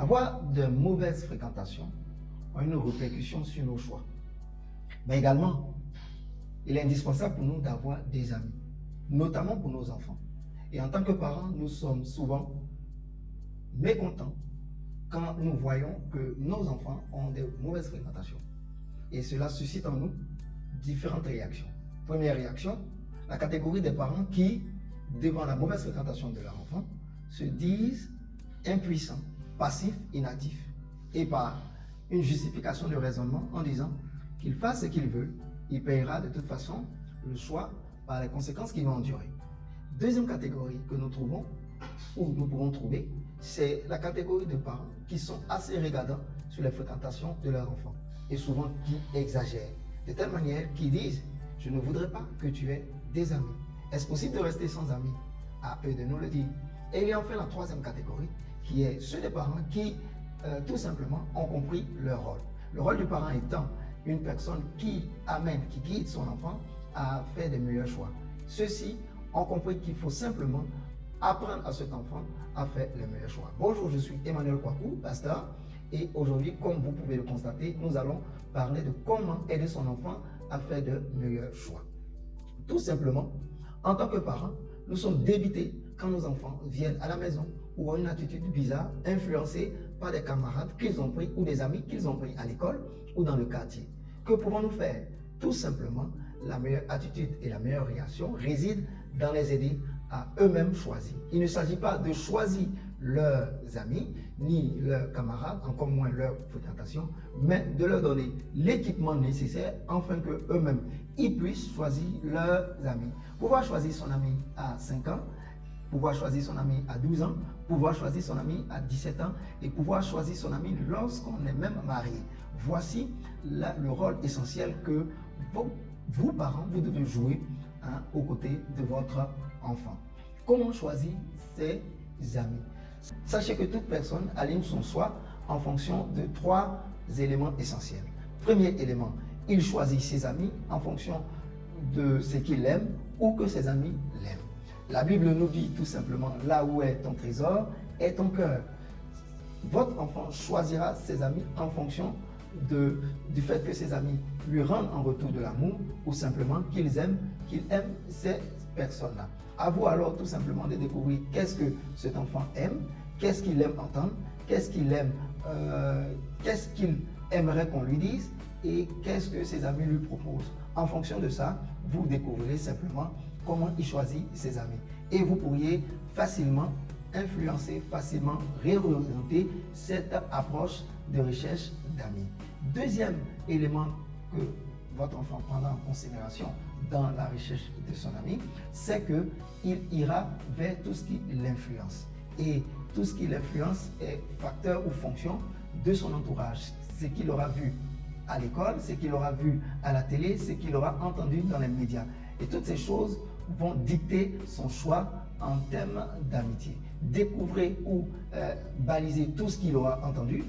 Avoir de mauvaises fréquentations a une répercussion sur nos choix. Mais également, il est indispensable pour nous d'avoir des amis, notamment pour nos enfants. Et en tant que parents, nous sommes souvent mécontents quand nous voyons que nos enfants ont de mauvaises fréquentations. Et cela suscite en nous différentes réactions. Première réaction, la catégorie des parents qui, devant la mauvaise fréquentation de leur enfant, se disent impuissants, passifs, inactifs, et par une justification de raisonnement en disant qu'il fasse ce qu'il veut, il paiera de toute façon le choix par les conséquences qu'il va endurer. Deuxième catégorie que nous trouvons, ou nous pouvons trouver, c'est la catégorie de parents qui sont assez regardants sur les fréquentations de leurs enfants et souvent qui exagèrent, de telle manière qu'ils disent « je ne voudrais pas que tu aies des amis ». Est-ce possible de rester sans amis? À eux de nous le dire. Et il y a enfin la troisième catégorie qui est ceux des parents qui tout simplement ont compris leur rôle. Le rôle du parent étant une personne qui amène, qui guide son enfant à faire des meilleurs choix. Ceux-ci ont compris qu'il faut simplement apprendre à cet enfant à faire les meilleurs choix. Bonjour, je suis Emmanuel Kwaku, pasteur, et aujourd'hui, comme vous pouvez le constater, nous allons parler de comment aider son enfant à faire de meilleurs choix. Tout simplement, en tant que parents, nous sommes débités quand nos enfants viennent à la maison ou ont une attitude bizarre, influencée par des camarades qu'ils ont pris ou des amis qu'ils ont pris à l'école ou dans le quartier. Que pouvons-nous faire? Tout simplement, la meilleure attitude et la meilleure réaction résident dans les aider à eux-mêmes choisir. Il ne s'agit pas de choisir leurs amis, ni leurs camarades, encore moins leur fréquentation, mais de leur donner l'équipement nécessaire afin qu'eux-mêmes ils puissent choisir leurs amis. Pouvoir choisir son ami à 5 ans, pouvoir choisir son ami à 12 ans, pouvoir choisir son ami à 17 ans et pouvoir choisir son ami lorsqu'on est même marié. Voici le rôle essentiel que vous, parents, vous devez jouer aux côtés de votre enfant. Comment choisir ses amis? Sachez que toute personne aligne son choix en fonction de 3 éléments essentiels. Premier élément, il choisit ses amis en fonction de ce qu'il aime ou que ses amis l'aiment. La Bible nous dit tout simplement, là où est ton trésor, est ton cœur. Votre enfant choisira ses amis en fonction du fait que ses amis lui rendent en retour de l'amour ou simplement qu'il aime ces personnes-là. À vous alors tout simplement de découvrir qu'est-ce que cet enfant aime, qu'est-ce qu'il aime entendre, qu'est-ce qu'il aime, qu'est-ce qu'il aimerait qu'on lui dise et qu'est-ce que ses amis lui proposent. En fonction de ça, vous découvrirez simplement comment il choisit ses amis. Et vous pourriez facilement influencer, facilement réorienter cette approche de recherche d'amis. Deuxième élément que votre enfant prendra en considération dans la recherche de son ami, c'est qu'il ira vers tout ce qui l'influence. Et tout ce qui l'influence est facteur ou fonction de son entourage. Ce qu'il aura vu à l'école, ce qu'il aura vu à la télé, ce qu'il aura entendu dans les médias. Et toutes ces choses vont dicter son choix en termes d'amitié. Découvrez ou balisez tout ce qu'il aura entendu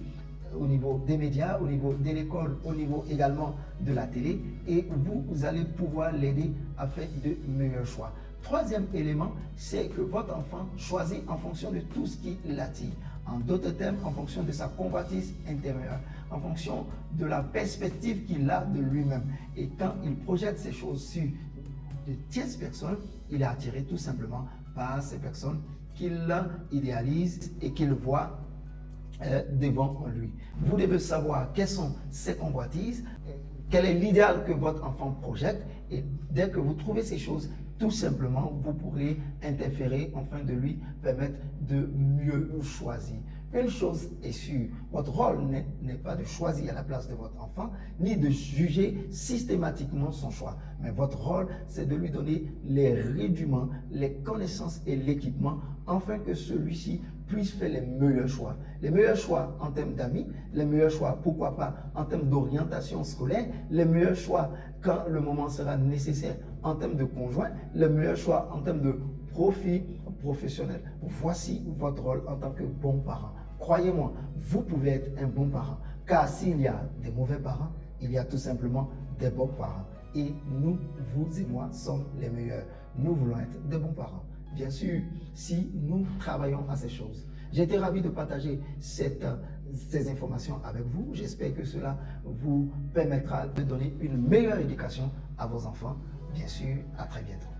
au niveau des médias, au niveau de l'école, au niveau également de la télé et vous allez pouvoir l'aider à faire de meilleurs choix. Troisième élément, c'est que votre enfant choisit en fonction de tout ce qui l'attire. En d'autres termes, en fonction de sa convoitise intérieure, en fonction de la perspective qu'il a de lui-même. Et quand il projette ces choses sur de tierces personnes, il est attiré tout simplement par ces personnes qu'il idéalise et qu'il voit devant lui. Vous devez savoir quelles sont ses convoitises, quel est l'idéal que votre enfant projette et dès que vous trouvez ces choses, tout simplement, vous pourrez interférer afin de lui permettre de mieux choisir. Une chose est sûre, votre rôle n'est pas de choisir à la place de votre enfant, ni de juger systématiquement son choix. Mais votre rôle, c'est de lui donner les rudiments, les connaissances et l'équipement, afin que celui-ci puisse faire les meilleurs choix. Les meilleurs choix en termes d'amis, les meilleurs choix, pourquoi pas, en termes d'orientation scolaire, les meilleurs choix quand le moment sera nécessaire en termes de conjoint, les meilleurs choix en termes de profit professionnel. Voici votre rôle en tant que bon parent. Croyez-moi, vous pouvez être un bon parent, car s'il y a des mauvais parents, il y a tout simplement des bons parents. Et nous, vous et moi, sommes les meilleurs. Nous voulons être des bons parents. Bien sûr, si nous travaillons à ces choses. J'ai été ravi de partager ces informations avec vous. J'espère que cela vous permettra de donner une meilleure éducation à vos enfants. Bien sûr, à très bientôt.